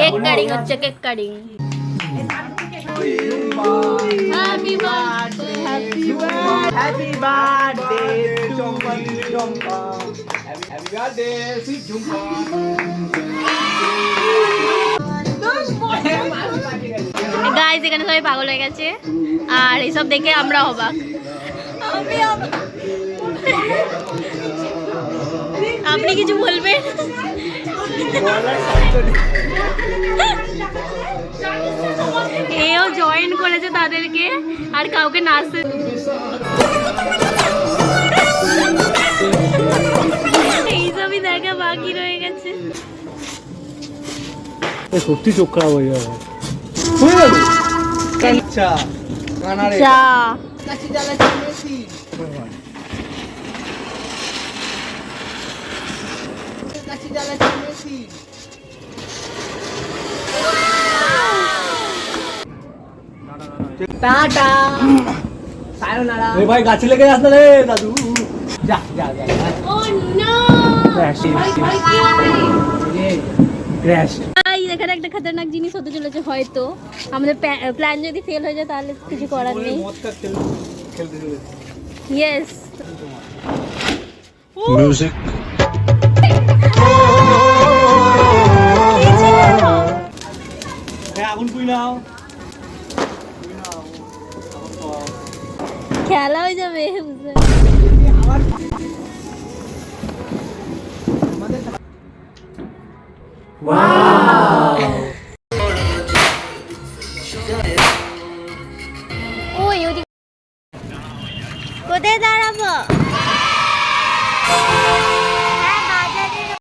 Cake cutting হচ্ছে, cake cutting. Happy birthday, happy birthday Champa Champa, happy birthday sweet Jhumpa. Guys এখানে সবাই পাগল হয়ে গেছে আর এইসব দেখে আমরা অবাক। আপনি কিছু বলবেন? এও জয়েন করেছে তাদেরকে আর কাউকে নাচতে। এইসবই দেখা বাকি রয়ে গেছে। সত্যি চোখ খারাপ হয়ে যাবে। আচ্ছা কানারে চা কাচি জ্বালা চিনেছি। কাচি জ্বালা চিনেছি। টাটা সায়োনারা। এই ভাই গাছে লেগে যাস না রে দাদু। যা যা যা। ও নো ক্র্যাশ ক্র্যাশ। এখানে একটা খতরনাক জিনিস হতে চলেছে হয়তো। আমাদের প্ল্যান যদি ফেল হয়ে যায় তাহলে কিছু করার নেই। খেলতে চলেছে। Yes music. আগুন পুই নাও। খেলা হয়ে যাবে বুঝলে। ওয়াও